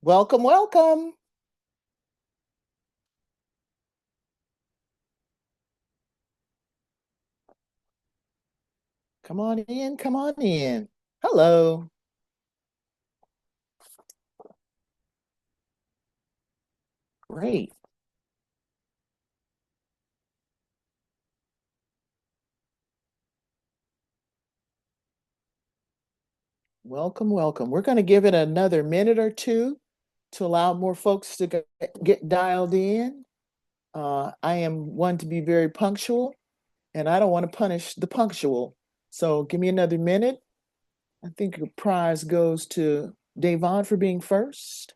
Welcome, welcome. Come on in, come on in. Hello. Great. Welcome, welcome. We're going to give it another minute or two to allow more folks to get dialed in. I am one to be very punctual, and I don't want to punish the punctual. So give me another minute. I think the prize goes to Davon for being first.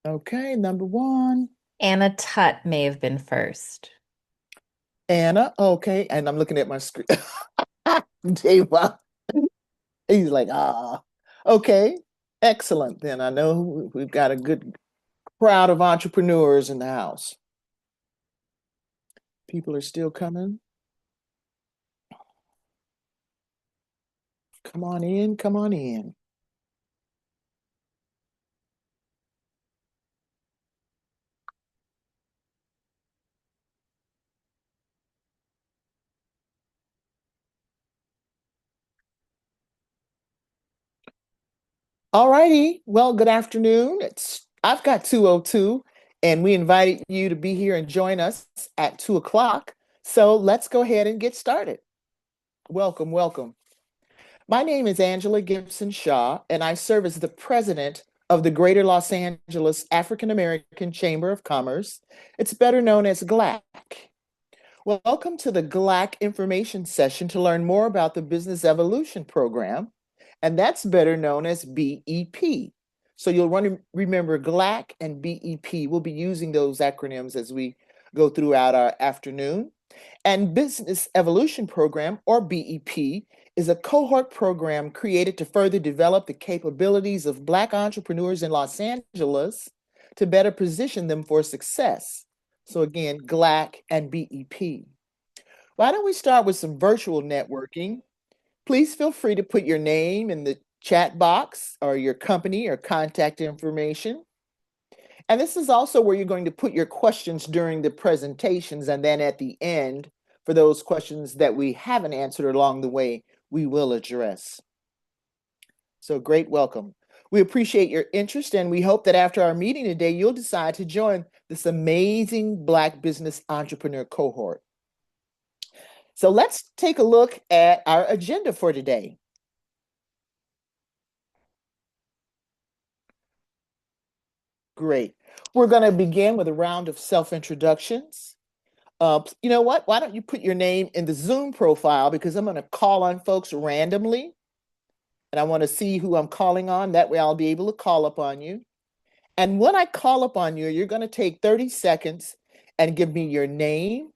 Okay, number one. Anna Tutt may have been first. Anna, okay, and I'm looking at my screen. Davon. He's like, ah, okay, excellent. Then I know we've got a good crowd of entrepreneurs in the house. People are still coming. Come on in, come on in. All righty. Well, good afternoon. I've got 2:02, and we invited you to be here and join us at 2 o'clock. So let's go ahead and get started. Welcome, welcome. My name is Angela Gibson Shaw, and I serve as the president of the Greater Los Angeles African American Chamber of Commerce. It's better known as GLAAACC. Welcome to the GLAAACC information session to learn more about the Business Evolution Program, and that's better known as BEP. So you'll want to remember GLAAACC and BEP. We'll be using those acronyms as we go throughout our afternoon. And Business Evolution Program, or BEP, is a cohort program created to further develop the capabilities of Black entrepreneurs in Los Angeles to better position them for success. So, again, GLAAACC and BEP. Why don't we start with some virtual networking? Please feel free to put your name in the chat box or your company or contact information. And this is also where you're going to put your questions during the presentations. And then at the end, for those questions that we haven't answered along the way, we will address. So great welcome. We appreciate your interest, and we hope that after our meeting today, you'll decide to join this amazing Black business entrepreneur cohort. So let's take a look at our agenda for today. Great. We're going to begin with a round of self-introductions. You know what? Why don't you put your name in the Zoom profile, because I'm going to call on folks randomly, and I want to see who I'm calling on. That way I'll be able to call upon you. And when I call upon you, you're going to take 30 seconds and give me your name,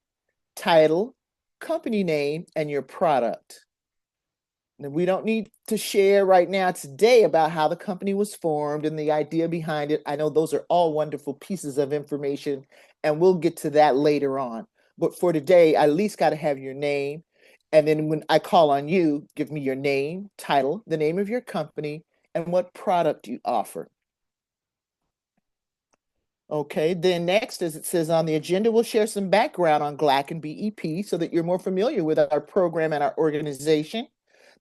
title, company name, and your product. We don't need to share right now today about how the company was formed and the idea behind it. I know those are all wonderful pieces of information, and we'll get to that later on. But for today, I at least got to have your name. And then when I call on you, give me your name, title, the name of your company, and what product you offer. Okay, then next, as it says on the agenda, we'll share some background on GLAAACC and BEP so that you're more familiar with our program and our organization.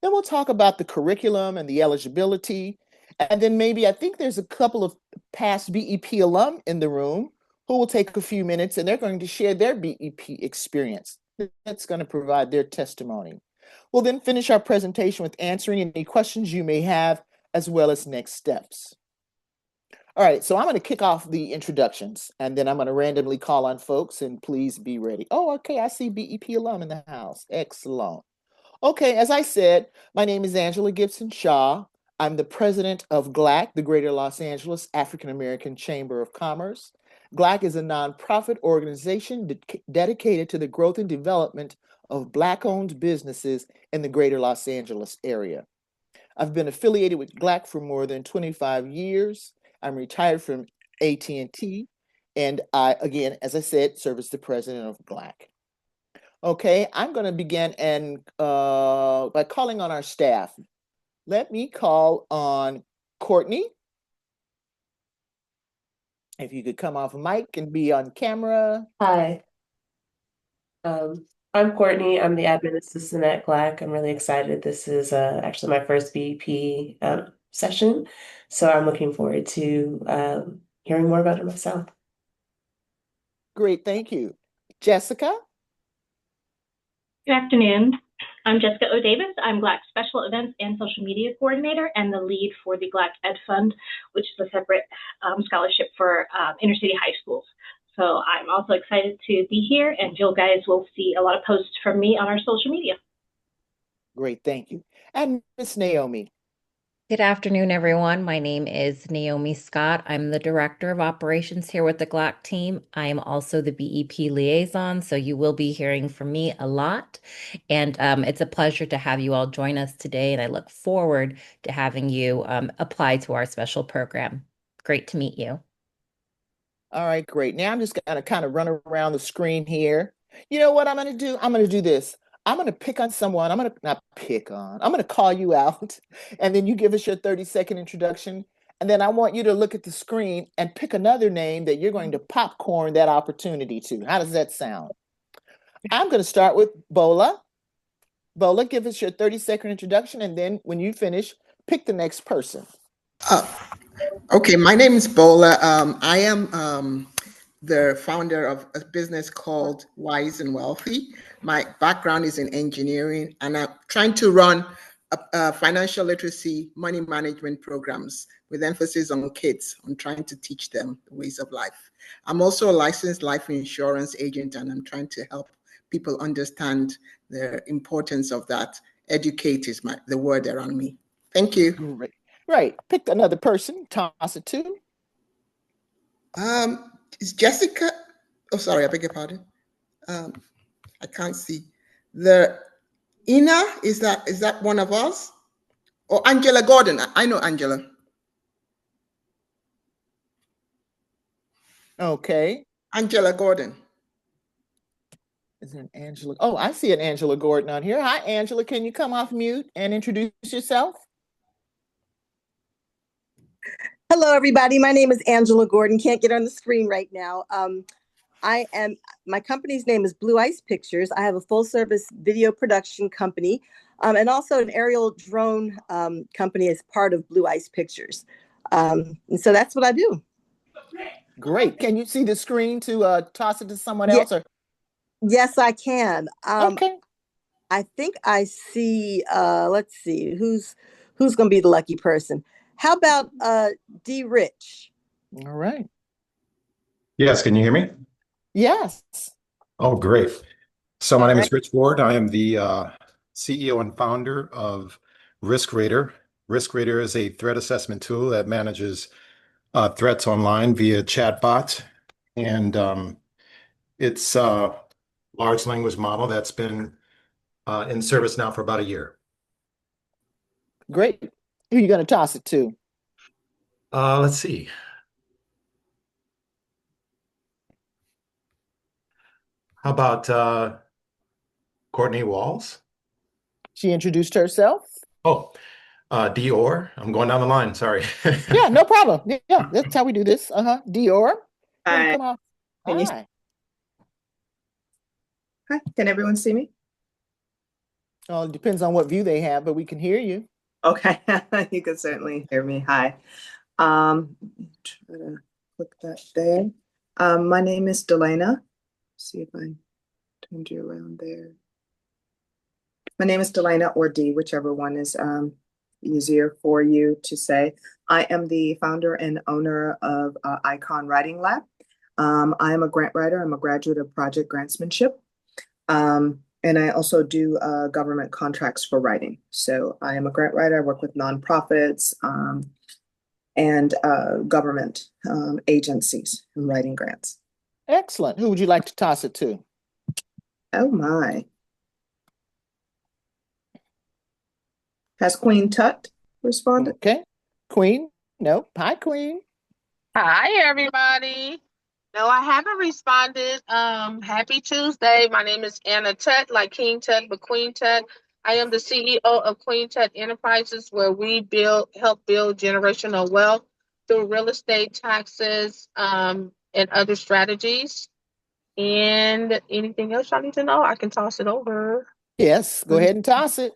Then we'll talk about the curriculum and the eligibility. And then maybe I think there's a couple of past BEP alum in the room who will take a few minutes and they're going to share their BEP experience. That's going to provide their testimony. We'll then finish our presentation with answering any questions you may have, as well as next steps. All right, so I'm going to kick off the introductions and then I'm going to randomly call on folks, and please be ready. Oh, okay, I see BEP alum in the house. Excellent. Okay, as I said, my name is Angela Gibson Shaw. I'm the president of GLAAACC, the Greater Los Angeles African American Chamber of Commerce. GLAAACC is a nonprofit organization dedicated to the growth and development of Black-owned businesses in the Greater Los Angeles area. I've been affiliated with GLAAACC for more than 25 years. I'm retired from AT&T, and I, again, as I said, serve as the president of GLAAACC. Okay, I'm going to begin by calling on our staff. Let me call on Courtney. If you could come off mic and be on camera. Hi, I'm Courtney. I'm the admin assistant at GLAAACC. I'm really excited. This is actually my first BEP session, so I'm looking forward to hearing more about it myself. Great, thank you. Jessica? Good afternoon. I'm Jessica O. Davis. I'm GLAAACC Special Events and Social Media Coordinator and the lead for the GLAAACC Ed Fund, which is a separate scholarship for inner city high schools. So I'm also excited to be here, and you guys will see a lot of posts from me on our social media. Great, thank you. And Miss Naomi. Good afternoon, everyone. My name is Naomi Scott. I'm the Director of Operations here with the GLAAACC team. I am also the BEP liaison, so you will be hearing from me a lot. And it's a pleasure to have you all join us today, and I look forward to having you apply to our special program. Great to meet you. All right, great. Now I'm just going to kind of run around the screen here. You know what I'm going to do? I'm going to do this. I'm going to pick on someone. I'm going to not pick on. I'm going to call you out, and then you give us your 30-second introduction. And then I want you to look at the screen and pick another name that you're going to popcorn that opportunity to. How does that sound? I'm going to start with Bola. Bola, give us your 30-second introduction, and then when you finish, pick the next person. Okay, my name is Bola. I am the founder of a business called Wise and Wealthy. My background is in engineering, and I'm trying to run financial literacy, money management programs with emphasis on kids, on trying to teach them the ways of life. I'm also a licensed life insurance agent, and I'm trying to help people understand the importance of that. Educate is the word around me. Thank you. Great. Right. Pick another person, toss it to. Is Jessica? Oh, sorry, I beg your pardon. I can't see. The Ina, is that one of us? Or Angela Gordon? I know Angela. Okay. Angela Gordon. Is it Angela? Oh, I see an Angela Gordon on here. Hi, Angela. Can you come off mute and introduce yourself? Hello, everybody. My name is Angela Gordon. Can't get on the screen right now. My company's name is Blue Ice Pictures. I have a full service video production company and also an aerial drone company as part of Blue Ice Pictures. And so that's what I do. Great. Can you see the screen to toss it to someone else? Or? Yes, I can. Okay. I think I see, let's see, who's going to be the lucky person? How about D. Rich? All right. Yes, can you hear me? Yes. Oh, great. So my name is Rich Ward. I am the CEO and founder of RiskRater. RiskRater is a threat assessment tool that manages threats online via chatbot. And it's a large language model that's been in service now for about a year. Great. Who are you going to toss it to? Let's see. How about Courtney Walls? She introduced herself. Oh, Dior. I'm going down the line. Sorry. Yeah, no problem. Yeah, that's how we do this. Dior. Hi. Come on. Hi. Hi. Can everyone see me? Oh, it depends on what view they have, but we can hear you. Okay, you can certainly hear me. Hi. Try to click that there. My name is Delana. See if I turned you around there. My name is Delana, or D, whichever one is easier for you to say. I am the founder and owner of Icon Writing Lab. I am a grant writer. I'm a graduate of project grantsmanship. And I also do government contracts for writing. So I am a grant writer. I work with nonprofits and government agencies in writing grants. Excellent. Who would you like to toss it to? Oh my. Has Queen Tut responded? Okay. Queen? Nope. Hi, Queen. Hi, everybody. No, I haven't responded. Happy Tuesday. My name is Anna Tut, like King Tut, but Queen Tut. I am the CEO of Queen Tut Enterprises, where we help build generational wealth through real estate taxes, and other strategies. And anything else y'all need to know, I can toss it over. Yes, go ahead and toss it.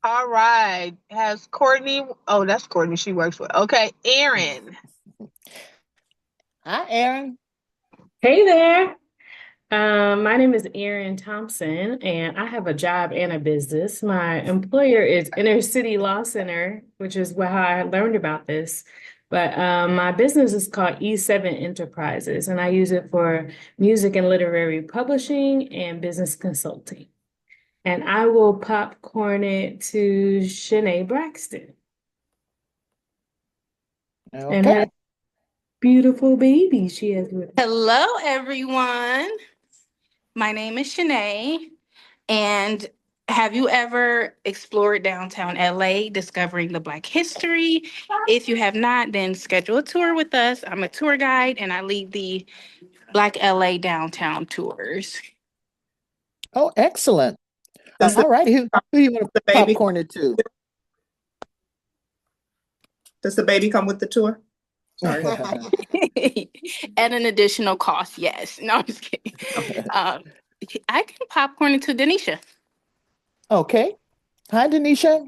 All right. Has Courtney, oh, that's Courtney, she works with. Okay, Erin. Hi, Erin. Hey there. My name is Erin Thompson, and I have a job and a business. My employer is Inner City Law Center, which is how I learned about this. But my business is called E7 Enterprises, and I use it for music and literary publishing and business consulting. And I will popcorn it to Shanae Braxton and her Okay. beautiful baby she has with her. Hello, everyone. My name is Shanae, and have you ever explored downtown LA discovering the Black history? If you have not, then schedule a tour with us. I'm a tour guide and I lead the Black LA downtown tours. Oh, excellent. Does All right. Who do you want to baby popcorn it to? does the baby come with the tour? Sorry. At an additional cost, yes. No, I'm just kidding. I can popcorn it to Denisha. Okay. Hi, Denisha.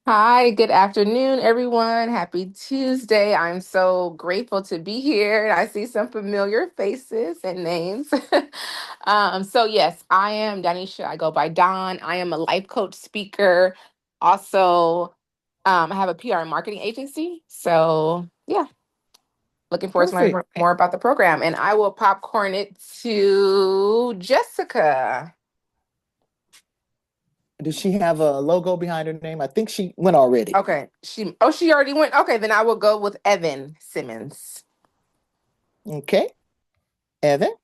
Hi, good afternoon, everyone. Happy Tuesday. I'm so grateful to be here. I see some familiar faces and names. So yes, I am Danisha. I go by Dawn. I am a life coach speaker. Also, I have a PR and marketing agency. So yeah, looking forward to learning Perfect. more about the program. And I will popcorn it to Jessica. Does she have a logo behind her name? I think she went already. Okay. She already went. Okay, then I will go with Evan Simmons. Okay. Evan.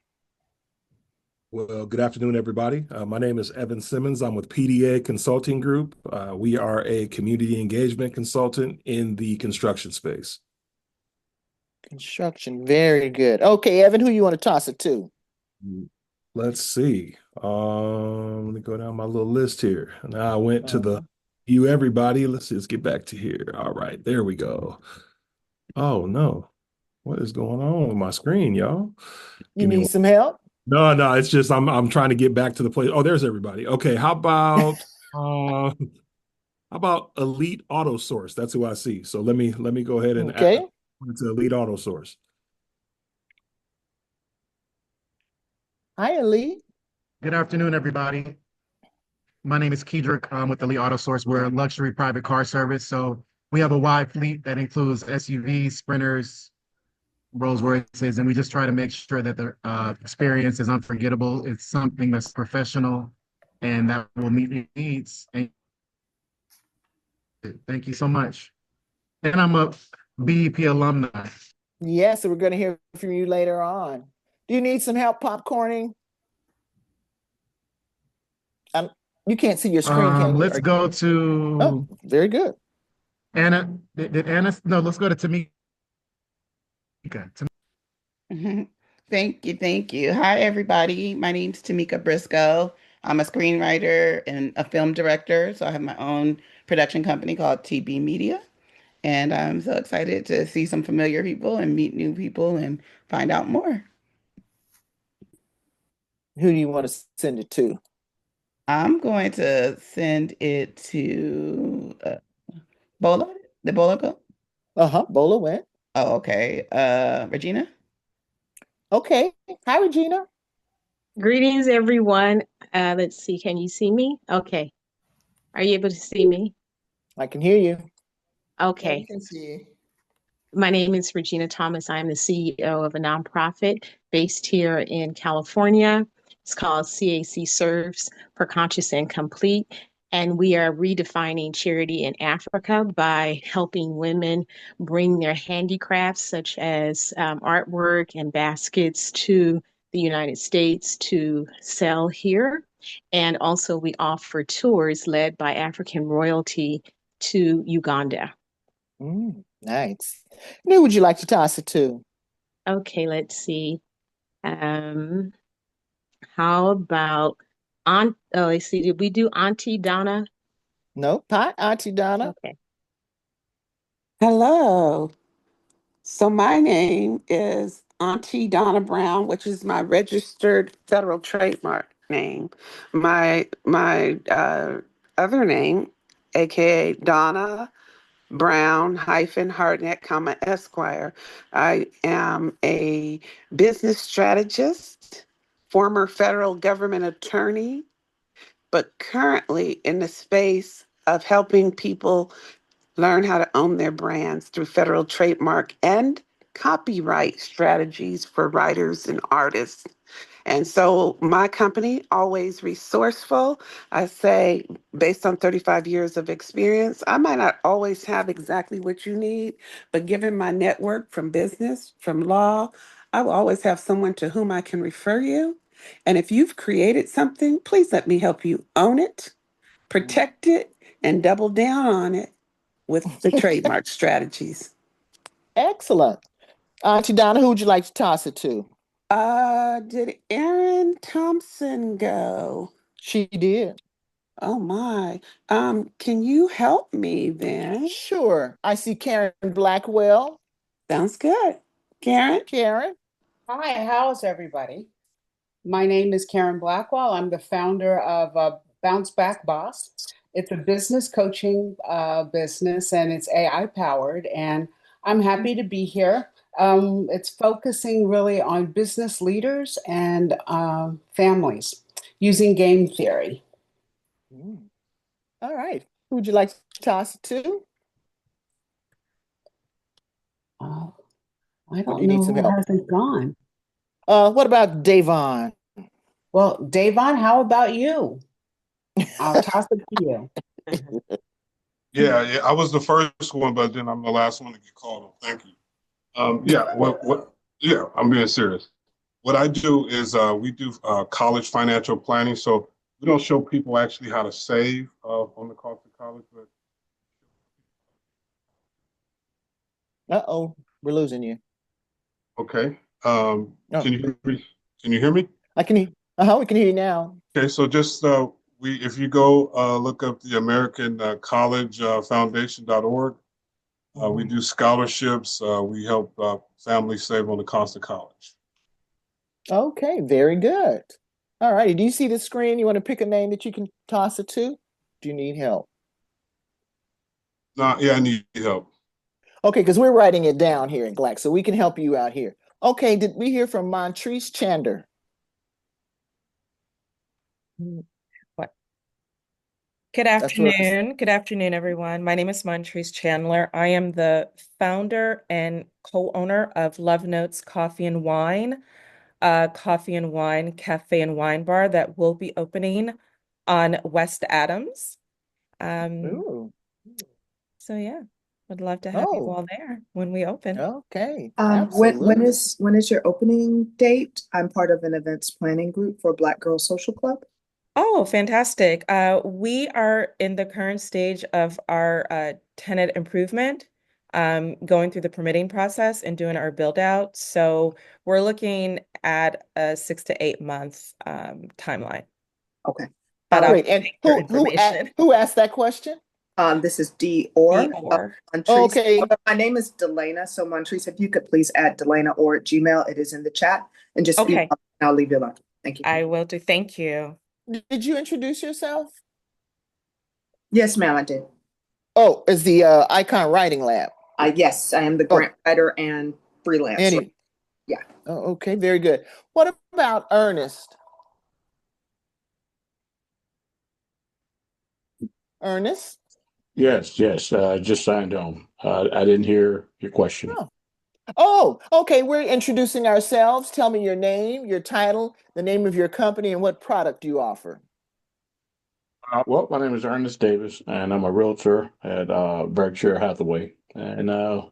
Well, good afternoon, everybody. My name is Evan Simmons. I'm with PDA Consulting Group. We are a community engagement consultant in the construction space. Construction. Very good. Okay, Evan, who you want to toss it to? Let's see. Let me go down my little list here. Now I went to the you everybody. Let's get back to here. All right, there we go. Oh no. What is going on with my screen, y'all? You need some help? No, it's just I'm trying to get back to the place. Oh, there's everybody. Okay, how about Elite Auto Source? That's who I see. So let me go ahead and add to Elite Auto Source. Hi, Elite. Good afternoon, everybody. My name is Kedrick. I'm with Elite Auto Source. We're a luxury private car service. So we have a wide fleet that includes SUVs, Sprinters, Rolls Royces, and we just try to make sure that the experience is unforgettable. It's something that's professional and that will meet your needs. And thank you so much. And I'm a BEP alumni. Yes, so we're going to hear from you later on. Do you need some help popcorning? You can't see your screen, can you? Let's go to... Oh, very good. Anna, did Anna? No, let's go to Tamika. Thank you. Hi, everybody. My name's Tamika Briscoe. I'm a screenwriter and a film director, so I have my own production company called TB Media. And I'm so excited to see some familiar people and meet new people and find out more. Who do you want to send it to? I'm going to send it to Bola. Did Bola go? Bola went. Oh, okay. Regina? Okay. Hi, Regina. Greetings, everyone. Let's see. Can you see me? Okay. Are you able to see me? I can hear you. Okay. Yeah, I can see you. My name is Regina Thomas. I'm the CEO of a nonprofit based here in California. It's called CAC Serves for Conscious and Complete. And we are redefining charity in Africa by helping women bring their handicrafts, such as artwork and baskets, to the United States to sell here. And also we offer tours led by African royalty to Uganda. Nice. Who would you like to toss it to? Okay, let's see. How about let's see, did we do Auntie Donna? Nope. Hi, Auntie Donna. Okay. Hello. So my name is Auntie Donna Brown, which is my registered federal trademark name. My other name, aka Donna Brown Hartnett, Esquire. I am a business strategist, former federal government attorney, but currently in the space of helping people learn how to own their brands through federal trademark and copyright strategies for writers and artists. And so my company, always resourceful. I say, based on 35 years of experience, I might not always have exactly what you need, but given my network from business, from law, I will always have someone to whom I can refer you. And if you've created something, please let me help you own it, protect it, and double down on it with the trademark strategies. Excellent. Auntie Donna, who would you like to toss it to? Did Erin Thompson go? She did. Oh my. Can you help me then? Sure. I see Karen Blackwell. Sounds good. Karen? Karen? Hi, how's everybody? My name is Karen Blackwell. I'm the founder of Bounce Back Boss. It's a business coaching business and it's AI powered, and I'm happy to be here. It's focusing really on business leaders and families using game theory. All right. Who would you like to toss it to? I Or do don't you need know some who help? hasn't gone. What about Davon? Well, Davon, how about you? I'll toss it to you. Yeah, I was the first one, but then I'm the last one to get called on. Thank you. Yeah, I'm being serious. What I do is we do college financial planning. So we don't show people actually how to save on the cost of college, but Uh-oh, we're losing you. okay. Can you hear me? Can you hear me? I can hear. We can hear you now. Okay, so just if you go look up the American College Foundation.org, we do scholarships. We help families save on the cost of college. Okay, very good. All righty. Do you see the screen? You want to pick a name that you can toss it to? Do you need help? No, yeah, I need help. Okay, because we're writing it down here in GLAAACC, so we can help you out here. Okay, did we hear from Montrese Chander? What? Good afternoon. Good afternoon, everyone. My name is Montrese Chandler. I am the founder and co-owner of Love Notes Coffee and Wine, coffee and wine cafe and wine bar that will be opening on West Adams. Ooh. So yeah, would love to have you all there when we open. Okay, When is your opening date? I'm part of an events planning group for Black Girls Social Club. Oh, fantastic. We are in the current stage of our tenant improvement, going through the permitting process and doing our build out. So we're looking at a 6 to 8 month Okay. But I'll great. And take your information. who asked that question? This is D. Orr. Okay. My name is Delana. So Montrese, if you could please add Delana or at Gmail, it is in the chat. And just Okay. email, and I'll leave you alone. Thank you. I will do. Thank you. Did you introduce yourself? Yes, ma'am, I did. Oh, is the Icon Writing Lab? Yes, I am the grant writer and freelancer. Yeah. Oh, okay, very good. What about Ernest? Ernest? Yes. Just signed on. I didn't hear your question. Oh, okay. We're introducing ourselves. Tell me your name, your title, the name of your company, and what product you offer. Well, my name is Ernest Davis, and I'm a realtor at Berkshire Hathaway. And I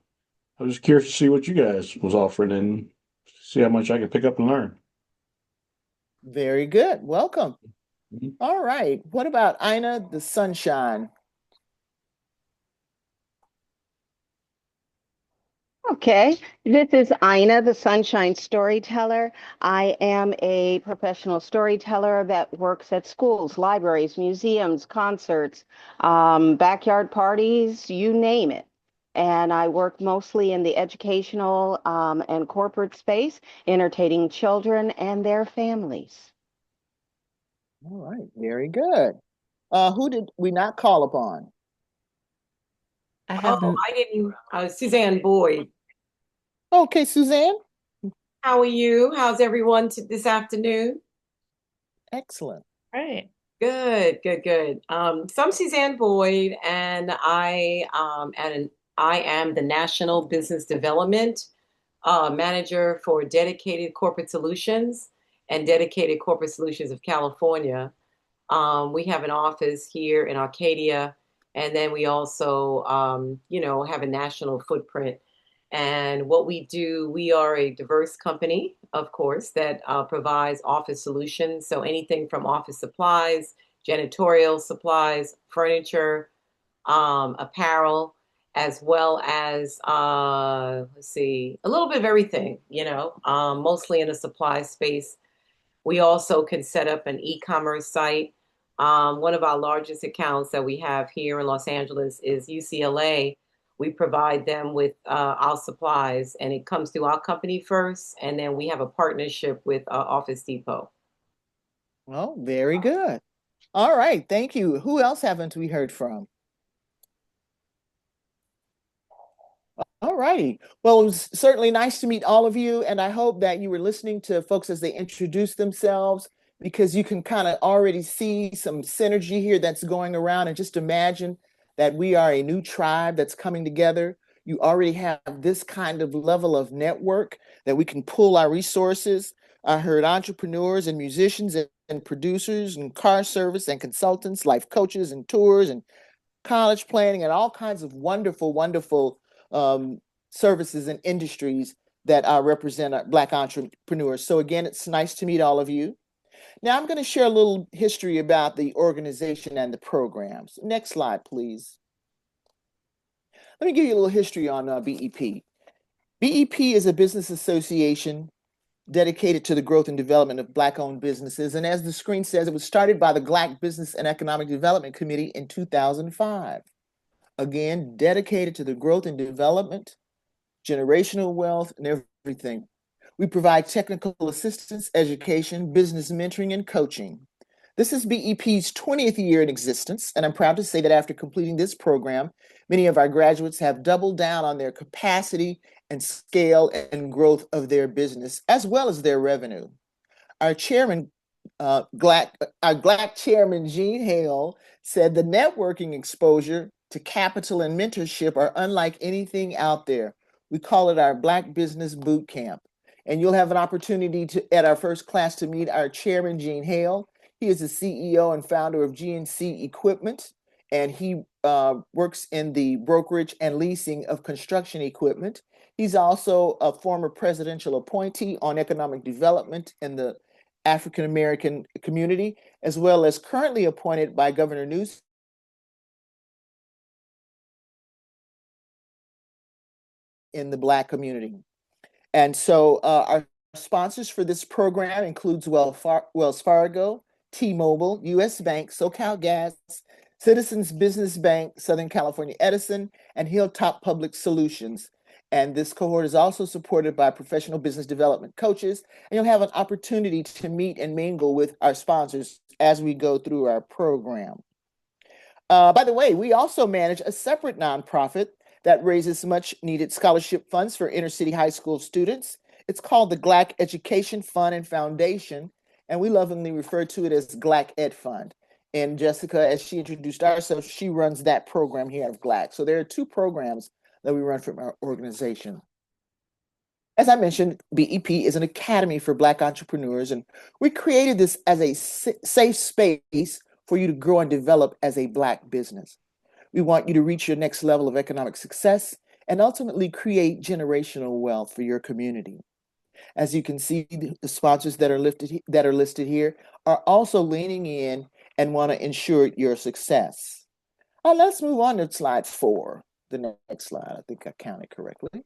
was just curious to see what you guys was offering and see how much I can pick up and learn. Very good. Welcome. All right. What about Ina the Sunshine? Okay, this is Ina, the Sunshine Storyteller. I am a professional storyteller that works at schools, libraries, museums, concerts, backyard parties, you name it. and I work mostly in the educational and corporate space, entertaining children and their families. All right, very good. Who did we not call upon? I have I didn't. Suzanne Boyd. Okay, Suzanne. How are you? How's everyone this afternoon? Excellent. Right. Good, good, good. So I'm Suzanne Boyd, and I am the National Business Development Manager for Dedicated Corporate Solutions and Dedicated Corporate Solutions of California. We have an office here in Arcadia, and then we also, have a national footprint. And what we do, we are a diverse company, of course, that provides office solutions. So anything from office supplies, janitorial supplies, furniture, apparel, as well as, a little bit of everything, mostly in the supply space. We also can set up an e-commerce site. One of our largest accounts that we have here in Los Angeles is UCLA. We provide them with our supplies, and it comes through our company first, and then we have a partnership with Office Depot. Well, very good. All right, thank you. Who else haven't we heard from? All righty. Well, it was certainly nice to meet all of you, and I hope that you were listening to folks as they introduce themselves, because you can kind of already see some synergy here that's going around. And just imagine that we are a new tribe that's coming together. You already have this kind of level of network that we can pull our resources. I heard entrepreneurs and musicians and producers and car service and consultants, life coaches and tours and college planning and all kinds of wonderful, wonderful services and industries that represent Black entrepreneurs. So again, it's nice to meet all of you. Now I'm going to share a little history about the organization and the programs. Next slide, please. Let me give you a little history on BEP. BEP is a business association dedicated to the growth and development of Black-owned businesses. And as the screen says, it was started by the GLAAACC Business and Economic Development Committee in 2005. Again, dedicated to the growth and development, generational wealth, and everything. We provide technical assistance, education, business mentoring, and coaching. This is BEP's 20th year in existence, and I'm proud to say that after completing this program, many of our graduates have doubled down on their capacity and scale and growth of their business, as well as their revenue. Our chairman, GLAAACC chairman, Gene Hale, said the networking exposure to capital and mentorship are unlike anything out there. We call it our Black Business Boot Camp. And you'll have an opportunity at our first class to meet our chairman, Gene Hale. He is the CEO and founder of GNC Equipment, and he works in the brokerage and leasing of construction equipment. He's also a former presidential appointee on economic development in the African American community, as well as currently appointed by Governor Newsom in the Black community. And so our sponsors for this program includes Wells Fargo, T-Mobile, US Bank, SoCal Gas, Citizens Business Bank, Southern California Edison, and Hilltop Public Solutions. And this cohort is also supported by professional business development coaches. And you'll have an opportunity to meet and mingle with our sponsors as we go through our program. By the way, we also manage a separate nonprofit that raises much needed scholarship funds for inner city high school students. It's called the GLAAACC Education Fund and Foundation, and we lovingly refer to it as GLAAAC Ed Fund. And Jessica, as she introduced herself, she runs that program here at GLAAAC. So there are two programs that we run from our organization. As I mentioned, BEP is an academy for Black entrepreneurs, and we created this as a safe space for you to grow and develop as a Black business. We want you to reach your next level of economic success and ultimately create generational wealth for your community. As you can see, the sponsors that are listed here are also leaning in and want to ensure your success. Let's move on to slide 4, the next slide. I think I counted correctly.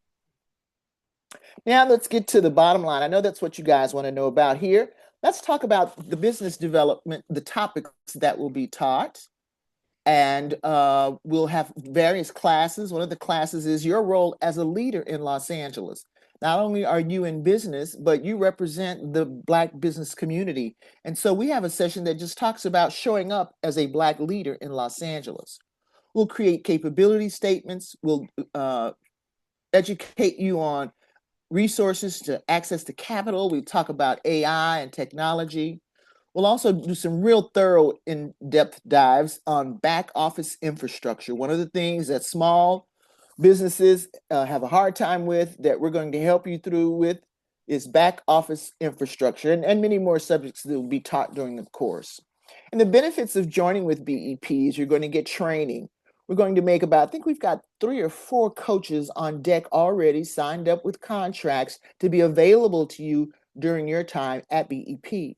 Now let's get to the bottom line. I know that's what you guys want to know about here. Let's talk about the business development, the topics that will be taught. And we'll have various classes. One of the classes is your role as a leader in Los Angeles. Not only are you in business, but you represent the Black business community. And so we have a session that just talks about showing up as a Black leader in Los Angeles. We'll create capability statements. We'll educate you on resources to access to capital. We talk about AI and technology. We'll also do some real thorough in-depth dives on back office infrastructure. One of the things that small businesses have a hard time with that we're going to help you through with is back office infrastructure and many more subjects that will be taught during the course. And the benefits of joining with BEP is you're going to get training. We're going to make about, I think we've got 3 or 4 coaches on deck already signed up with contracts to be available to you during your time at BEP.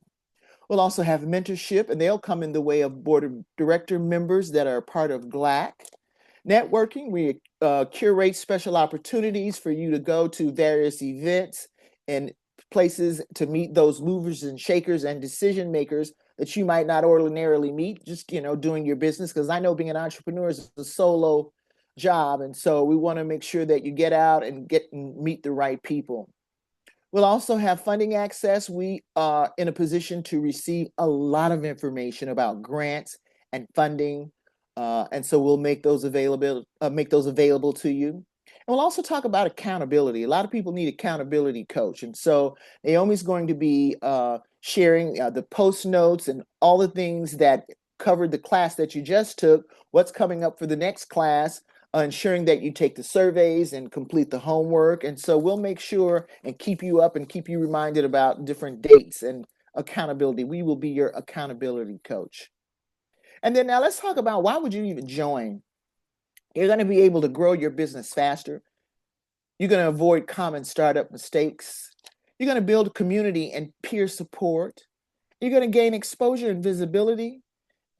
We'll also have mentorship, and they'll come in the way of board of director members that are part of GLAAACC. Networking, we curate special opportunities for you to go to various events and places to meet those movers and shakers and decision makers that you might not ordinarily meet just, doing your business. Because I know being an entrepreneur is a solo job. And so we want to make sure that you get out and meet the right people. We'll also have funding access. We are in a position to receive a lot of information about grants and funding. And so we'll make those available to you. And we'll also talk about accountability. A lot of people need accountability coach. And so Naomi's going to be sharing the post notes and all the things that covered the class that you just took, what's coming up for the next class, ensuring that you take the surveys and complete the homework. And so we'll make sure and keep you up and keep you reminded about different dates and accountability. We will be your accountability coach. And then now let's talk about why would you even join? You're going to be able to grow your business faster. You're going to avoid common startup mistakes. You're going to build community and peer support. You're going to gain exposure and visibility.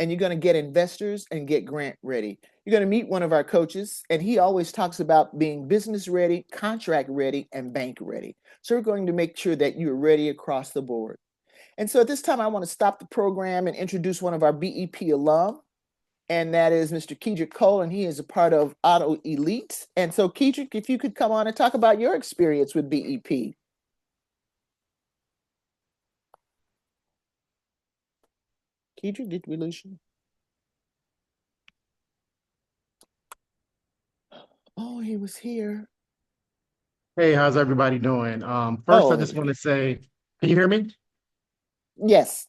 And you're going to get investors and get grant ready. You're going to meet one of our coaches, and he always talks about being business ready, contract ready, and bank ready. So we're going to make sure that you're ready across the board. And so at this time, I want to stop the program and introduce one of our BEP alum, and that is Mr. Kedrick Cole, and he is a part of Auto Elite. And so Kedrick, if you could come on and talk about your experience with BEP. Kedrick, did we lose you? Oh, he was here. Hey, how's everybody doing? First, I just want to say, can you hear me? Yes.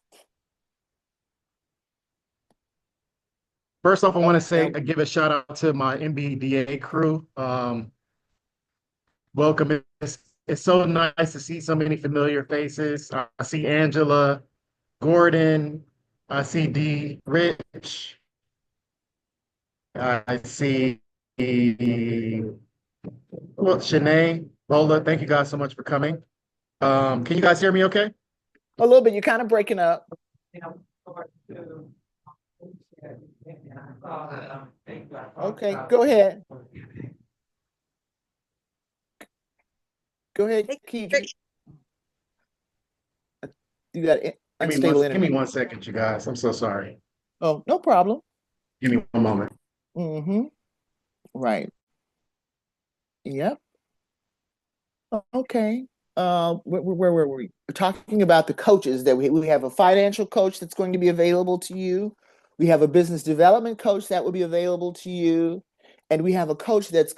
First off, I want to say, give a shout out to my MBDA crew. Welcome. It's so nice to see so many familiar faces. I see Angela, Gordon, I see D, Rich, I see Shanae, Bola. Thank you guys so much for coming. Can you guys hear me okay? A little bit. You're kind of breaking up. Okay, go ahead. Go ahead, Kedrick. You got unstable internet. Give me 1 second, you guys. I'm so sorry. Oh, no problem. Give me 1 moment. Mm-hmm. Right. Yep. Okay. Where were we? We're talking about the coaches that we have a financial coach that's going to be available to you. We have a business development coach that will be available to you. And we have a coach that's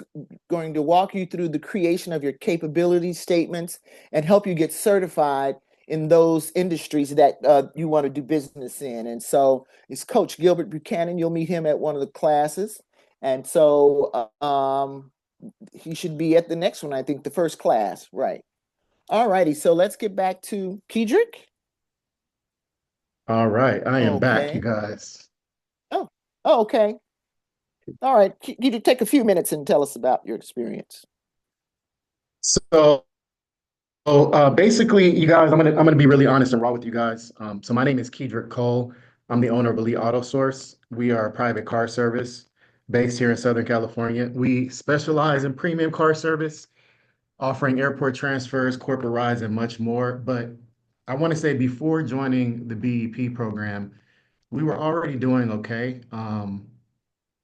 going to walk you through the creation of your capability statements and help you get certified in those industries that you want to do business in. And so it's Coach Gilbert Buchanan. You'll meet him at one of the classes. And so he should be at the next one, I think, the first class. Right. All righty. So let's get back to Kedrick. All right. I am back, you guys. Oh, okay. All right. Kedrick, take a few minutes and tell us about your experience. So basically, you guys, I'm gonna be really honest and raw with you guys. So my name is Kedrick Cole. I'm the owner of Elite Auto Source. We are a private car service based here in Southern California. We specialize in premium car service, offering airport transfers, corporate rides, and much more. But I want to say before joining the BEP program, we were already doing okay.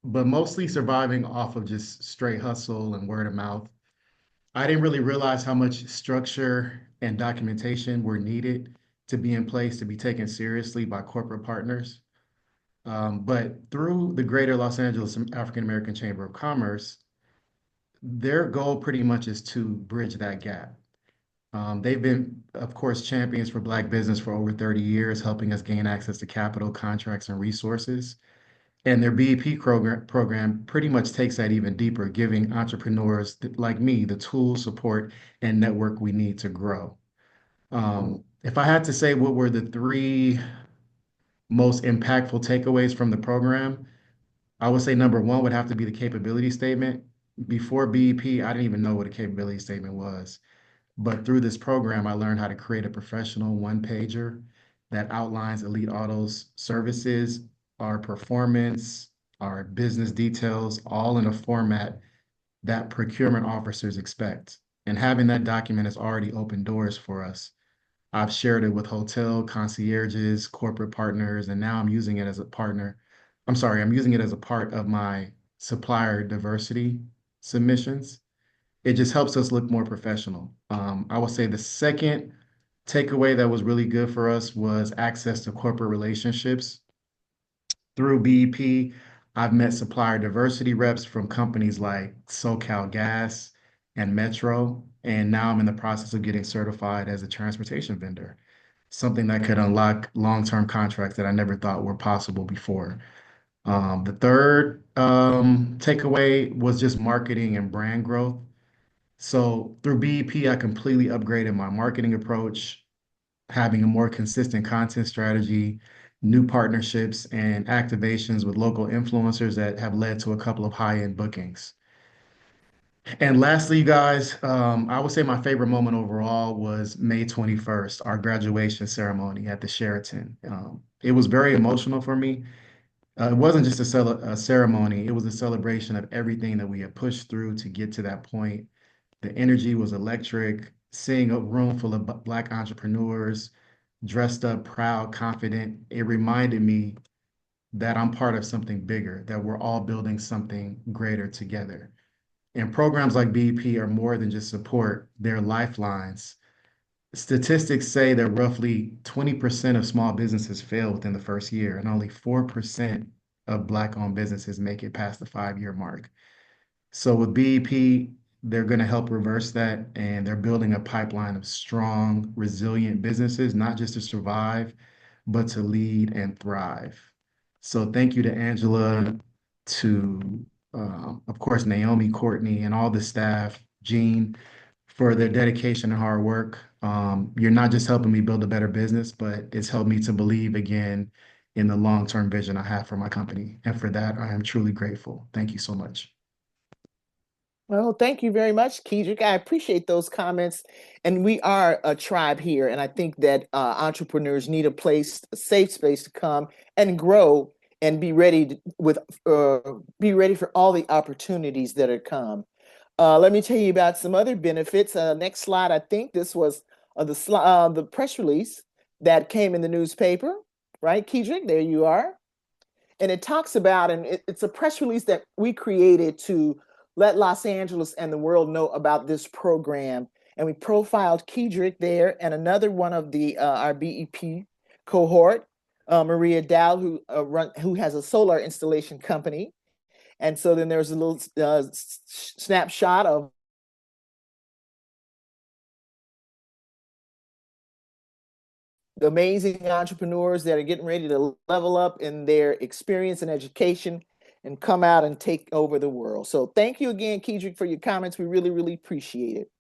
but mostly surviving off of just straight hustle and word of mouth. I didn't really realize how much structure and documentation were needed to be in place to be taken seriously by corporate partners. But through the Greater Los Angeles African American Chamber of Commerce, their goal pretty much is to bridge that gap. They've been, of course, champions for Black business for over 30 years, helping us gain access to capital, contracts, and resources. And their BEP program pretty much takes that even deeper, giving entrepreneurs like me the tools, support, and network we need to grow. If I had to say what were the three most impactful takeaways from the program, I would say number one would have to be the capability statement. Before BEP, I didn't even know what a capability statement was. But through this program, I learned how to create a professional one pager that outlines Elite Auto's services, our performance, our business details, all in a format that procurement officers expect. And having that document has already opened doors for us. I've shared it with hotel concierges, corporate partners, and now I'm using it as a partner. I'm sorry, I'm using it as a part of my supplier diversity submissions. It just helps us look more professional. I would say the second takeaway that was really good for us was access to corporate relationships. Through BEP, I've met supplier diversity reps from companies like SoCal Gas and Metro, and now I'm in the process of getting certified as a transportation vendor, something that could unlock long-term contracts that I never thought were possible before. The third takeaway was just marketing and brand growth. So through BEP, I completely upgraded my marketing approach, having a more consistent content strategy, new partnerships, and activations with local influencers that have led to a couple of high-end bookings. And lastly, you guys, I would say my favorite moment overall was May 21st, our graduation ceremony at the Sheraton. It was very emotional for me. It wasn't just a ceremony, it was a celebration of everything that we had pushed through to get to that point. The energy was electric. Seeing a room full of Black entrepreneurs, dressed up, proud, confident, it reminded me that I'm part of something bigger, that we're all building something greater together. And programs like BEP are more than just support, they're lifelines. Statistics say that roughly 20% of small businesses fail within the first year, and only 4% of Black-owned businesses make it past the 5-year mark. So with BEP, they're going to help reverse that, and they're building a pipeline of strong, resilient businesses, not just to survive, but to lead and thrive. So thank you to Angela, to of course Naomi, Courtney, and all the staff, Jean, for their dedication and hard work. You're not just helping me build a better business, but it's helped me to believe again in the long-term vision I have for my company. And for that, I am truly grateful. Thank you so much. Well, thank you very much, Kedrick. I appreciate those comments. And we are a tribe here. And I think that entrepreneurs need a place, a safe space to come and grow and be ready be ready for all the opportunities that are come. Let me tell you about some other benefits. Next slide. I think this was the press release that came in the newspaper, right, Kedrick? There you are. And it talks about, and it's a press release that we created to let Los Angeles and the world know about this program. And we profiled Kedrick there and another one of the our BEP cohort, Maria Dow, who has a solar installation company. And so then there's a little snapshot of the amazing entrepreneurs that are getting ready to level up in their experience and education and come out and take over the world. So thank you again, Kedrick, for your comments. We really, really appreciate it.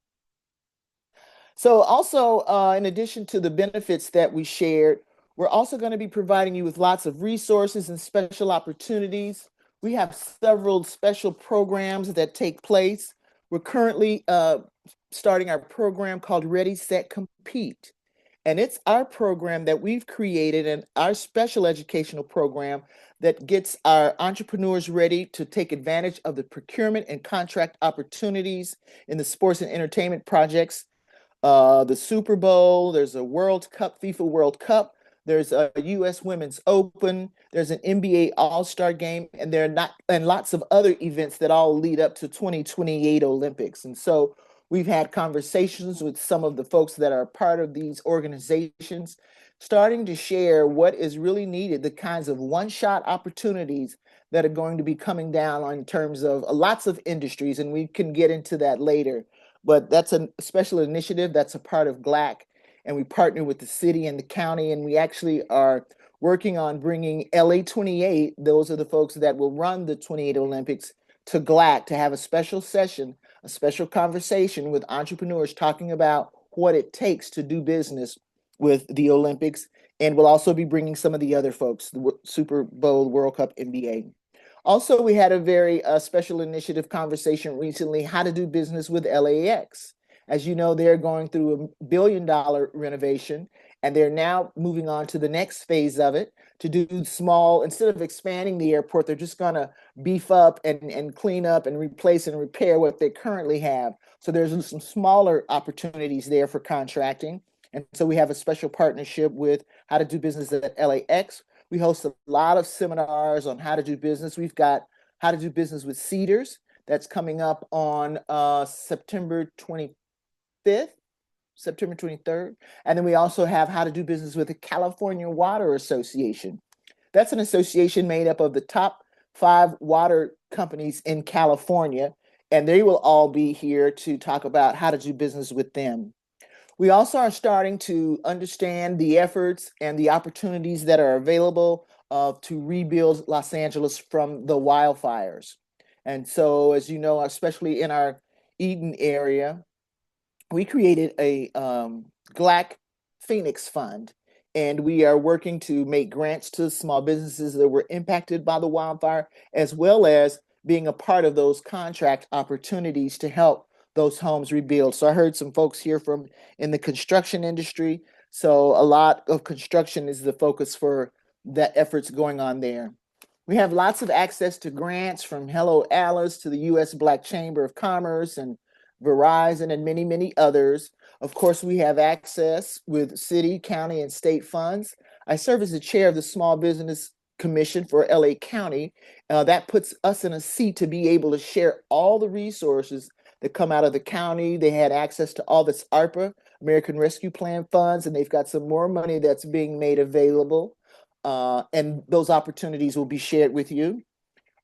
So also, in addition to the benefits that we shared, we're also going to be providing you with lots of resources and special opportunities. We have several special programs that take place. We're currently starting our program called Ready, Set, Compete. And it's our program that we've created and our special educational program that gets our entrepreneurs ready to take advantage of the procurement and contract opportunities in the sports and entertainment projects. The Super Bowl, there's a World Cup, FIFA World Cup, there's a US Women's Open, There's an NBA All-Star game, and there are not and lots of other events that all lead up to 2028 Olympics. And so we've had conversations with some of the folks that are part of these organizations, starting to share what is really needed, the kinds of one-shot opportunities that are going to be coming down on in terms of lots of industries, and we can get into that later. But that's a special initiative that's a part of GLAAACC, and we partner with the city and the county, and we actually are working on bringing LA 28, those are the folks that will run the 28 Olympics, to GLAAACC to have a special session, a special conversation with entrepreneurs talking about what it takes to do business with the Olympics. And we'll also be bringing some of the other folks, the Super Bowl, World Cup, NBA. Also, we had a very special initiative conversation recently, how to do business with LAX. As you know, they're going through a billion-dollar renovation, and they're now moving on to the next phase of it to do small, instead of expanding the airport, they're just going to beef up and clean up and replace and repair what they currently have. So there's some smaller opportunities there for contracting. And so we have a special partnership with how to do business at LAX. We host a lot of seminars on how to do business. We've got how to do business with Cedars that's coming up on September 25th, September 23rd. And then we also have how to do business with the California Water Association. That's an association made up of the top 5 water companies in California, and they will all be here to talk about how to do business with them. We also are starting to understand the efforts and the opportunities that are available to rebuild Los Angeles from the wildfires. And so, as you know, especially in our Eden area, we created a GLAAACC Phoenix Fund, and we are working to make grants to small businesses that were impacted by the wildfire, as well as being a part of those contract opportunities to help those homes rebuild. So I heard some folks here from in the construction industry. So a lot of construction is the focus for the efforts going on there. We have lots of access to grants from Hello Alice to the U.S. Black Chamber of Commerce and Verizon and many, many others. Of course, we have access with city, county, and state funds. I serve as the chair of the Small Business Commission for LA County. That puts us in a seat to be able to share all the resources that come out of the county. They had access to all this ARPA, American Rescue Plan funds, and they've got some more money that's being made available. And those opportunities will be shared with you.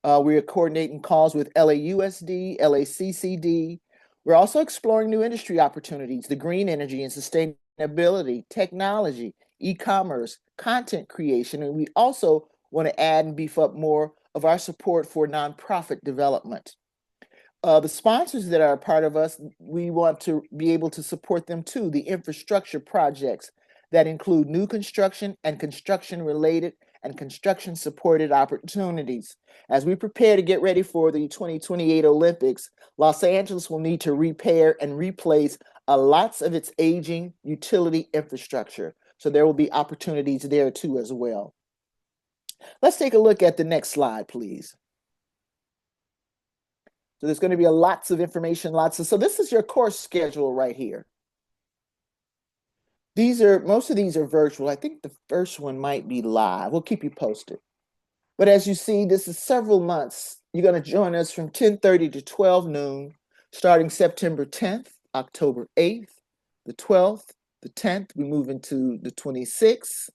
We are coordinating calls with LAUSD, LACCD. We're also exploring new industry opportunities, the green energy and sustainability, technology, e-commerce, content creation, and we also want to add and beef up more of our support for nonprofit development. The sponsors that are a part of us, we want to be able to support them too, the infrastructure projects that include new construction and construction-related and construction-supported opportunities. As we prepare to get ready for the 2028 Olympics, Los Angeles will need to repair and replace lots of its aging utility infrastructure. So there will be opportunities there too as well. Let's take a look at the next slide, please. So there's going to be lots of information, so this is your course schedule right here. Most of these are virtual. I think the first one might be live. We'll keep you posted. But as you see, this is several months. You're going to join us from 10:30 to 12 noon, starting September 10th, October 8th, the 12th, the 10th. We move into the 26th,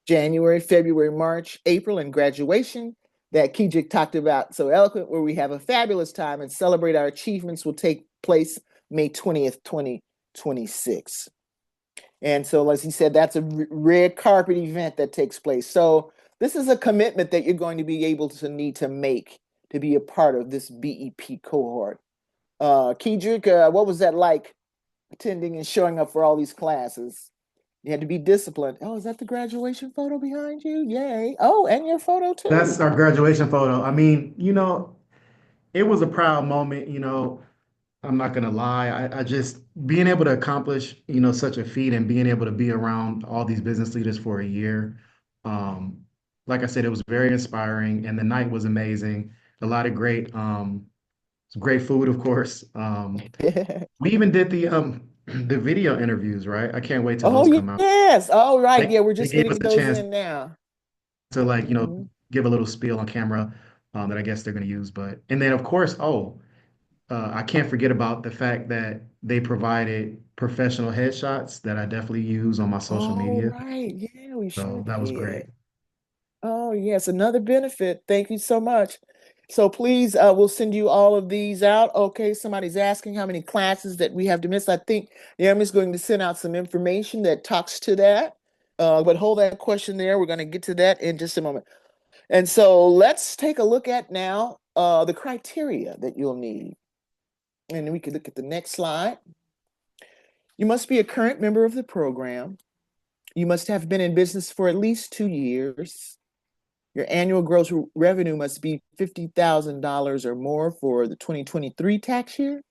January, February, March, April, and graduation that Kijik talked about so eloquent, where we have a fabulous time and celebrate our achievements, will take place May 20th, 2026. And so, as he said, that's a red carpet event that takes place. So this is a commitment that you're going to be able to need to make to be a part of this BEP cohort. Kedrick, what was that like attending and showing up for all these classes? You had to be disciplined. Oh, is that the graduation photo behind you? Yay. Oh, and your photo too. That's our graduation photo. I mean, it was a proud moment, I'm not gonna lie. I just being able to accomplish, such a feat and being able to be around all these business leaders for a year. Like I said, it was very inspiring and the night was amazing. A lot of great food, of course. We even did the video interviews, right? I can't wait till those come out. Yes. All right. Yeah, we're They just gave getting us a those chance. in now. to like, give a little spiel on camera that I guess they're going to use. And then of course, I can't forget about the fact that they provided professional headshots that I definitely use on my social All media. right. Yeah, we sure So that was did. great. Oh, yes, another benefit. Thank you so much. So please, we'll send you all of these out. Okay, somebody's asking how many classes that we have to miss. I think Naomi's going to send out some information that talks to that. But hold that question there. We're going to get to that in just a moment. And so let's take a look at now the criteria that you'll need. And we can look at the next slide. You must be a current member of the program. You must have been in business for at least 2 years. Your annual gross revenue must be $50,000 or more for the 2023 tax year.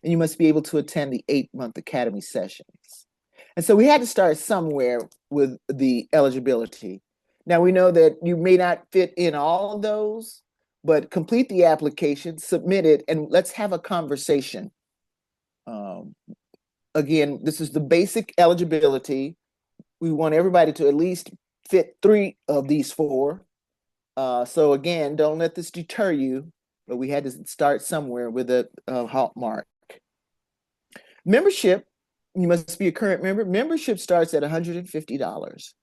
And you must be able to attend the 8-month academy sessions. And so we had to start somewhere with the eligibility. Now we know that you may not fit in all of those, but complete the application, submit it, and let's have a conversation. Again, this is the basic eligibility. We want everybody to at least fit 3 of these 4. So again, don't let this deter you, but we had to start somewhere with a halt mark. Membership, you must be a current member. Membership starts at $150.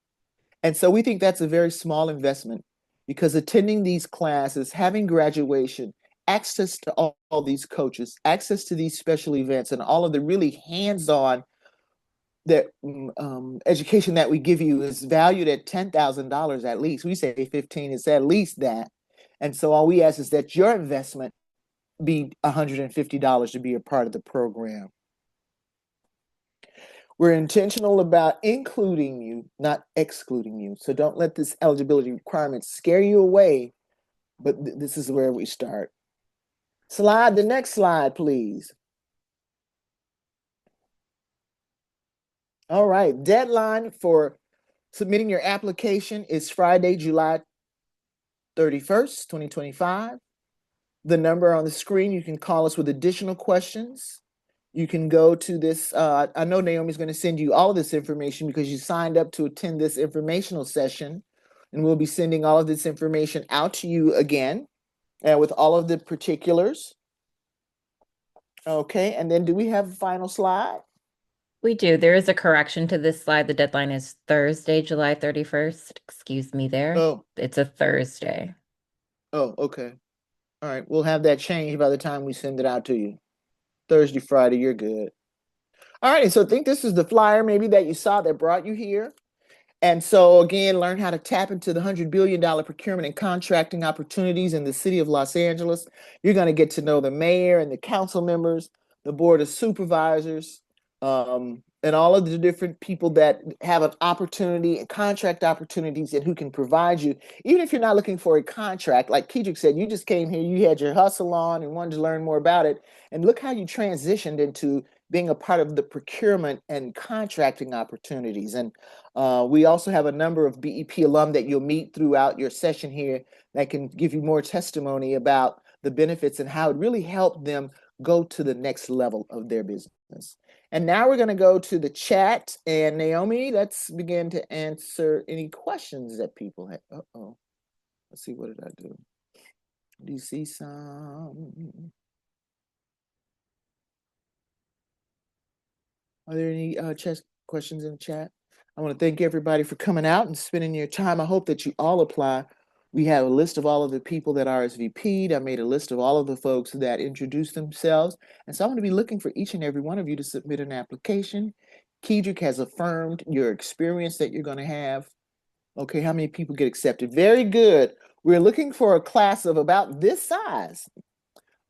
And so we think that's a very small investment because attending these classes, having graduation, access to all these coaches, access to these special events, and all of the really hands-on that education that we give you is valued at $10,000 at least. We say 15, it's at least that. And so all we ask is that your investment be $150 to be a part of the program. We're intentional about including you, not excluding you. So don't let this eligibility requirement scare you away, but this is where we start. The next slide, please. All right, deadline for submitting your application is Friday, July 31st, 2025. The number on the screen, you can call us with additional questions. You can go to this. I know Naomi's going to send you all of this information because you signed up to attend this informational session. And we'll be sending all of this information out to you again with all of the particulars. Okay, and then do we have a final slide? We do. There is a correction to this slide. The deadline is Thursday, July 31st. Excuse me there. Oh. It's a Thursday. Oh, okay. All right, we'll have that changed by the time we send it out to you. Thursday, Friday, you're good. All right, so I think this is the flyer maybe that you saw that brought you here. And so again, learn how to tap into the $100 billion procurement and contracting opportunities in the city of Los Angeles. You're going to get to know the mayor and the council members, the board of supervisors, and all of the different people that have an opportunity and contract opportunities and who can provide you. Even if you're not looking for a contract, like Kedrick said, you just came here, you had your hustle on and wanted to learn more about it. And look how you transitioned into being a part of the procurement and contracting opportunities. And we also have a number of BEP alum that you'll meet throughout your session here that can give you more testimony about the benefits and how it really helped them go to the next level of their business. And now we're going to go to the chat. And Naomi, let's begin to answer any questions that people have. Uh-oh. Let's see, what did I do? Do you see some? Are there any questions in the chat? I want to thank everybody for coming out and spending your time. I hope that you all apply. We have a list of all of the people that RSVP'd. I made a list of all of the folks that introduced themselves. And so I'm going to be looking for each and every one of you to submit an application. Kedrick has affirmed your experience that you're going to have. Okay, how many people get accepted? Very good. We're looking for a class of about this size.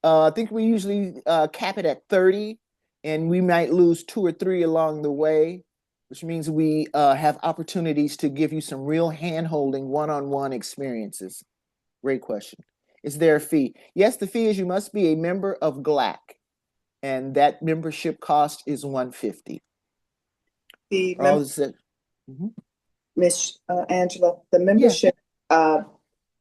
I think we usually cap it at 30, and we might lose 2 or 3 along the way, which means we have opportunities to give you some real hand-holding one-on-one experiences. Great question. Is there a fee? Yes, the fee is you must be a member of GLAAACC, and that membership cost is $150. Miss Angela, the membership,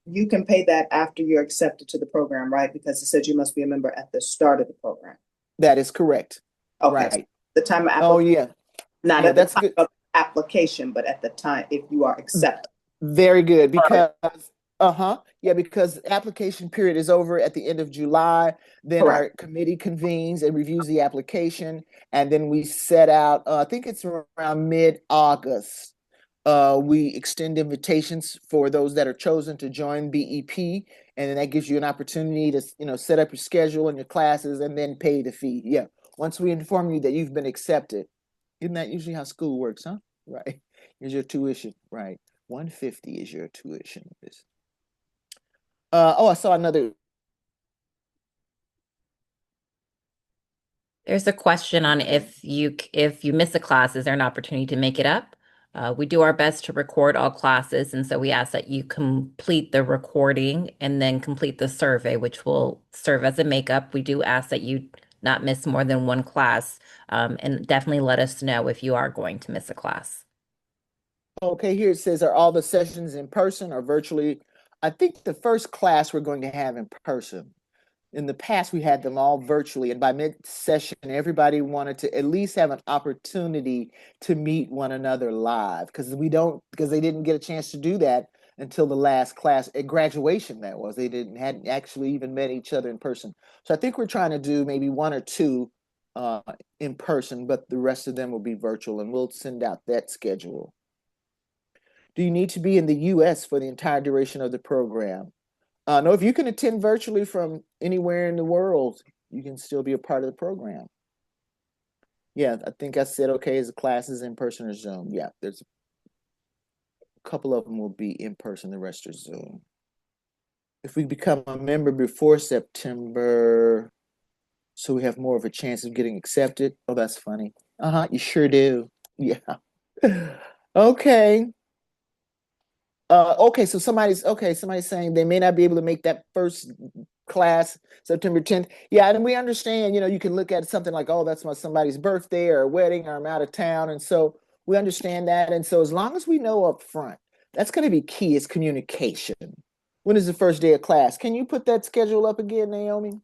you can pay that after you're accepted to the program, right? Because it says you must be a member at the start of the program. That is correct. Okay. Right. The time of application. Not at the time of application, but at the time if you are accepted. Very good because yeah, because application period is over at the end of July. Then Correct. our committee convenes and reviews the application, and then we set out. I think it's around mid-August. We extend invitations for those that are chosen to join BEP, and then that gives you an opportunity to set up your schedule and your classes, and then pay the fee. Yeah, once we inform you that you've been accepted, isn't that usually how school works, huh? Right. Here's your tuition, right? 150 is your tuition. Oh, I saw another. There's a question on if you miss a class, is there an opportunity to make it up? We do our best to record all classes, and so we ask that you complete the recording and then complete the survey, which will serve as a makeup. We do ask that you not miss more than one class, and definitely let us know if you are going to miss a class. Okay, here it says, are all the sessions in person or virtually? I think the first class we're going to have in person. In the past, we had them all virtually, and by mid-session, everybody wanted to at least have an opportunity to meet one another live because they didn't get a chance to do that until the last class at graduation. That was they hadn't actually even met each other in person. So I think we're trying to do maybe one or two uh, in person, but the rest of them will be virtual, and we'll send out that schedule. Do you need to be in the U.S. for the entire duration of the program? No, if you can attend virtually from anywhere in the world, you can still be a part of the program. Yeah, I think I said okay, is the classes in person or Zoom? Yeah, there's a couple of them will be in person, the rest are Zoom. If we become a member before September, so we have more of a chance of getting accepted. Oh, that's funny. You sure do. Yeah. Okay. Okay, so somebody's saying they may not be able to make that first class September 10th. Yeah, and we understand, you can look at something like, oh, that's somebody's birthday or a wedding or I'm out of town. And so we understand that. And so as long as we know up front, that's going to be key is communication. When is the first day of class? Can you put that schedule up again, Naomi?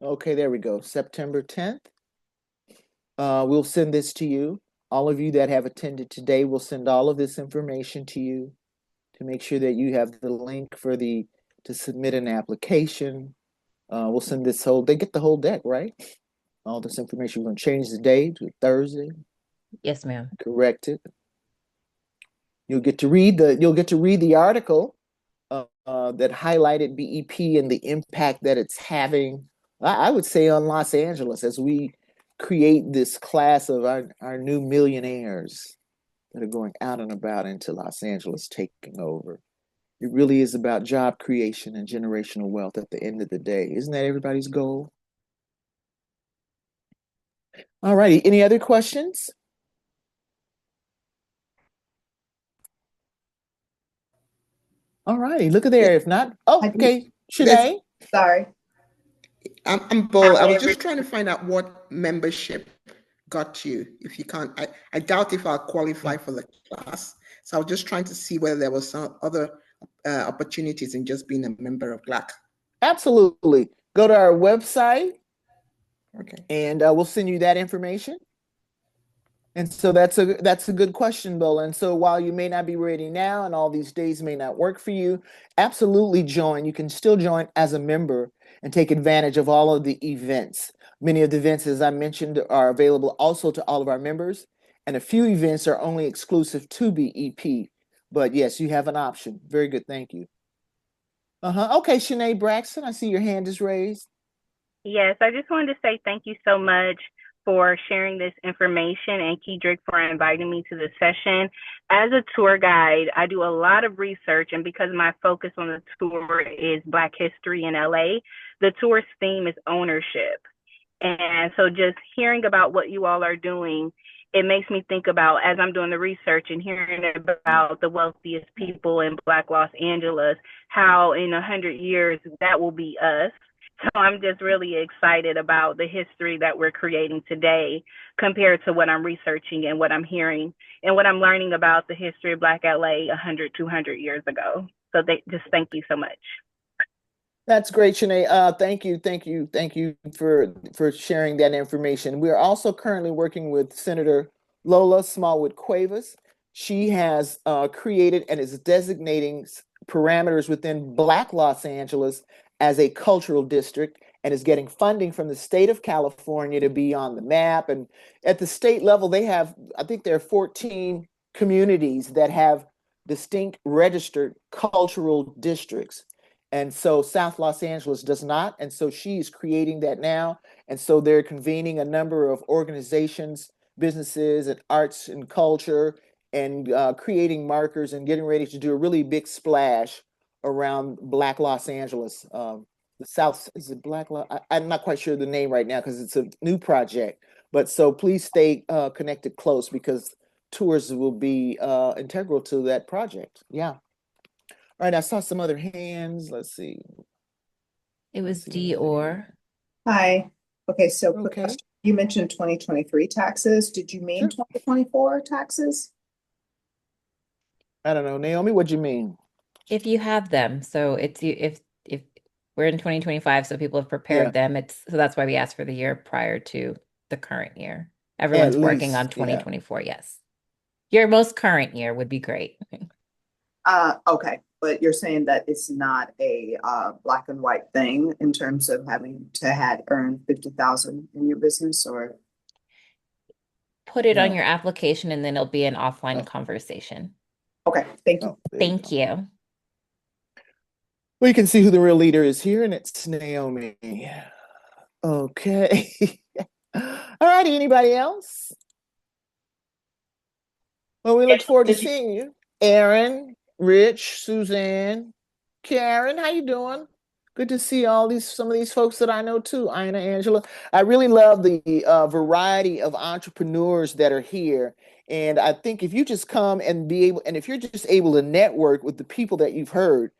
Okay, there we go. September 10th. We'll send this to you. All of you that have attended today, we'll send all of this information to you to make sure that you have the link to submit an application. We'll send they get the whole deck, right? All this information. We're going to change the day to Thursday. Yes, ma'am. Correct it. You'll get to read the article that highlighted BEP and the impact that it's having. I would say on Los Angeles as we create this class of our new millionaires that are going out and about into Los Angeles, taking over. It really is about job creation and generational wealth at the end of the day. Isn't that everybody's goal? All righty. Any other questions? All righty. Look at there. If not, okay. Shanae? Sorry. I'm Bull. I was just trying to find out what membership got you. If you can't, I doubt if I'll qualify for the class. So I was just trying to see whether there was some other opportunities in just being a member of GLAAACC. Absolutely. Go to our website. Okay. And we'll send you that information. And so that's a good question, Bill. And so while you may not be ready now and all these days may not work for you, absolutely join. You can still join as a member and take advantage of all of the events. Many of the events, as I mentioned, are available also to all of our members. And a few events are only exclusive to BEP. But yes, you have an option. Very good. Thank you. Okay, Shanae Braxton, I see your hand is raised. Yes, I just wanted to say thank you so much for sharing this information and Kedrick for inviting me to this session. As a tour guide, I do a lot of research, and because my focus on the tour is Black history in LA, the tour's theme is ownership. And so just hearing about what you all are doing, it makes me think about, as I'm doing the research and hearing about the wealthiest people in Black Los Angeles, how in 100 years that will be us. So I'm just really excited about the history that we're creating today compared to what I'm researching and what I'm hearing and what I'm learning about the history of Black LA 100, 200 years ago. So just thank you so much. That's great, Shanae. Thank you for sharing that information. We are also currently working with Senator Lola Smallwood Cuevas. She has created and is designating parameters within Black Los Angeles as a cultural district and is getting funding from the state of California to be on the map. And at the state level, they have, I think there are 14 communities that have distinct registered cultural districts. And so South Los Angeles does not. And so she is creating that now. And so they're convening a number of organizations, businesses, and arts and culture, and creating markers and getting ready to do a really big splash around Black Los Angeles. The South, is it Black? I'm not quite sure the name right now because it's a new project. But so please stay connected close because tours will be integral to that project. Yeah. All right, I saw some other hands. Let's see. It was Dior. Hi. Okay, so quick Okay. question. You mentioned 2023 taxes. Did you mean 2024 taxes? I don't know, Naomi, what do you mean? If you have them, so it's you if we're in 2025, so people have prepared them. It's so that's why we asked for the year prior to the current year. At Everyone's working on least, yeah. 2024, yes. Your most current year would be great. Okay, but you're saying that it's not a black and white thing in terms of having to had earned 50,000 in your business, or Put it on No. your application and then it'll be an offline conversation. okay, thank you. Thank you. Well, you can see who the real leader is here, and it's Naomi. Okay. All righty, anybody else? Well, we look forward to seeing you. Aaron, Rich, Suzanne, Karen, how you doing? Good to see some of these folks that I know too, Ina, Angela. I really love the variety of entrepreneurs that are here. And I think if you just come and be able, and if you're just able to network with the people that you've heard,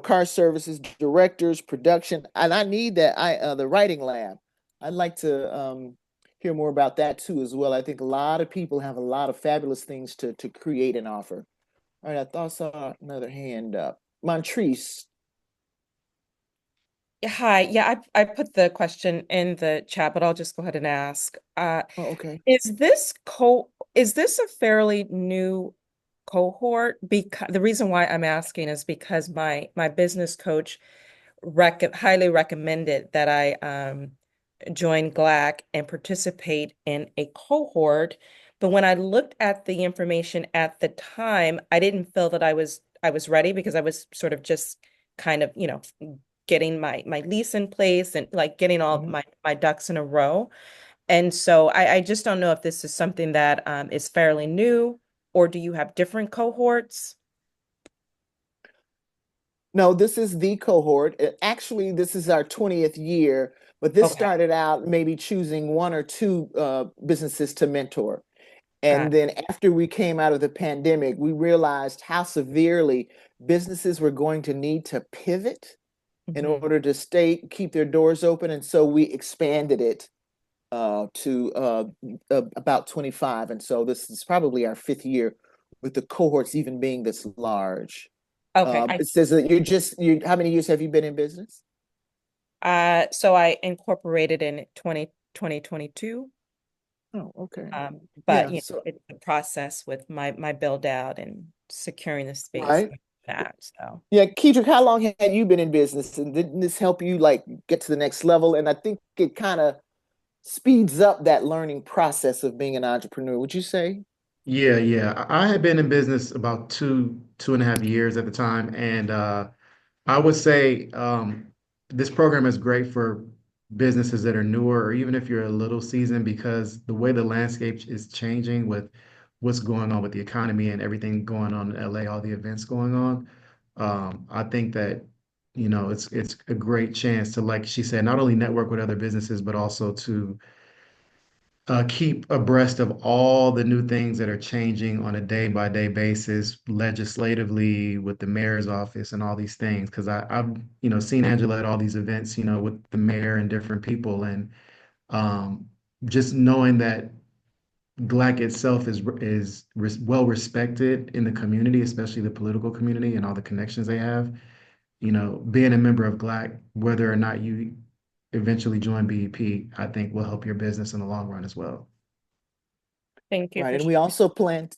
car services, directors, production, and I need that, the writing lab. I'd like to hear more about that too as well. I think a lot of people have a lot of fabulous things to create and offer. All right, I saw another hand up. Montrese. Hi. Yeah, I put the question in the chat, but I'll just go ahead and ask. Okay. Is this a fairly new cohort? Because the reason why I'm asking is because my business coach highly recommended that I join GLAAACC and participate in a cohort. But when I looked at the information at the time, I didn't feel that I was ready because I was sort of just kind of, getting my lease in place and like getting all my ducks in a row. And so I just don't know if this is something that is fairly new, or do you have different cohorts? No, this is the cohort. Actually, this is our 20th year, but this started out maybe choosing one or two businesses to mentor. And then after we came out of the pandemic, we realized how severely businesses were going to need to pivot in order to keep their doors open. And so we expanded it to about 25. And so this is probably our 5th year with the cohorts even being this large. It says that how many years have you been in business? So I incorporated in 2022. Oh, okay. But Yeah, so it's a process with my build out and securing the space right. that. So Yeah, Kedrick, how long had you been in business? And didn't this help you like get to the next level? And I think it kind of speeds up that learning process of being an entrepreneur, would you say? Yeah. I had been in business about 2.5 years at the time, and I would say this program is great for businesses that are newer, or even if you're a little seasoned, because the way the landscape is changing with what's going on with the economy and everything going on in LA, all the events going on, I think that it's a great chance to, like she said, not only network with other businesses, but also to keep abreast of all the new things that are changing on a day by day basis, legislatively with the mayor's office and all these things. Because I've seen Angela at all these events, with the mayor and different people, and um, just knowing that GLAAACC itself is well respected in the community, especially the political community and all the connections they have. being a member of GLAAACC, whether or not you eventually join BEP, I think will help your business in the long run as well. Thank you. Right, and we also plan.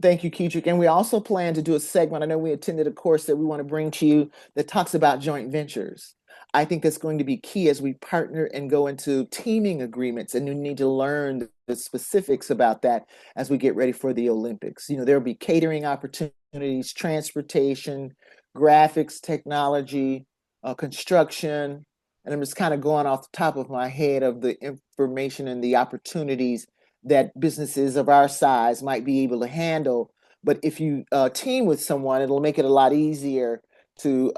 Thank you, Kedrick. And we also plan to do a segment. I know we attended a course that we want to bring to you that talks about joint ventures. I think that's going to be key as we partner and go into teaming agreements, and you need to learn the specifics about that as we get ready for the Olympics. There'll be catering opportunities, transportation, graphics, technology, construction, and I'm just kind of going off the top of my head of the information and the opportunities that businesses of our size might be able to handle. But if you team with someone, it'll make it a lot easier to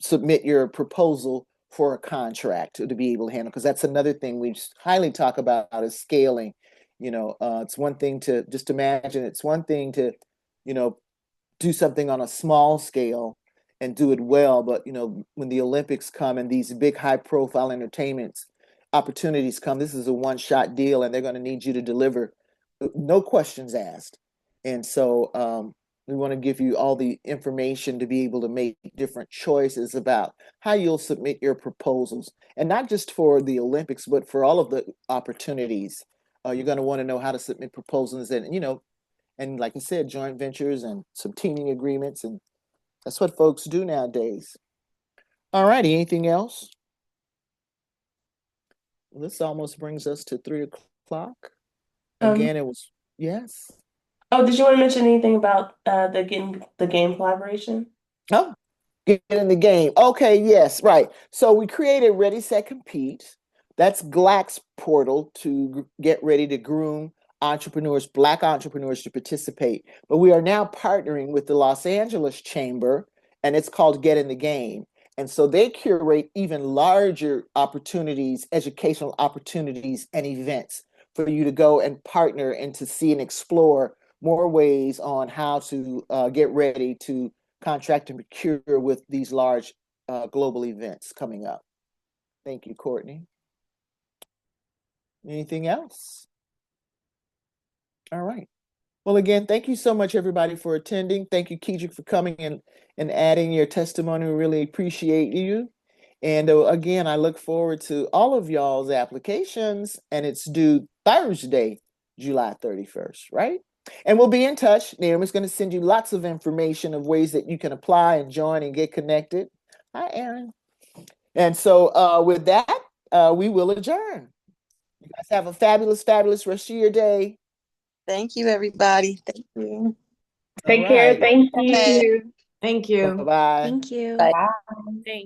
submit your proposal for a contract to be able to handle, because that's another thing we highly talk about is scaling. It's one thing to just imagine, it's one thing to do something on a small scale and do it well, but when the Olympics come and these big high profile entertainments opportunities come, this is a one-shot deal and they're going to need you to deliver, no questions asked. And so we want to give you all the information to be able to make different choices about how you'll submit your proposals, and not just for the Olympics, but for all of the opportunities. You're going to want to know how to submit proposals, and like I said, joint ventures and some teaming agreements, and that's what folks do nowadays. All righty, anything else? Well, this almost brings us to 3:00. Again, it was, yes. Oh, did you want to mention anything about the game collaboration? Oh, get in the game. Okay, yes, right. So we created Ready, Set, Compete. That's GLAAACC's portal to get ready to groom entrepreneurs, Black entrepreneurs, to participate. But we are now partnering with the Los Angeles Chamber, and it's called Get in the Game. And so they curate even larger opportunities, educational opportunities, and events for you to go and partner and to see and explore more ways on how to get ready to contract and procure with these large global events coming up. Thank you, Courtney. Anything else? All right. Well, again, thank you so much, everybody, for attending. Thank you, Kedrick, for coming and adding your testimony. We really appreciate you. And again, I look forward to all of y'all's applications, and it's due Thursday, July 31st, right? And we'll be in touch. Naomi's going to send you lots of information of ways that you can apply and join and get connected. Hi, Aaron. And so with that, we will adjourn. You guys have a fabulous, fabulous rest of your day. Thank you, everybody. Thank you. Take care. Thank you. Thank you. Bye-bye. Thank you. Bye. Thanks.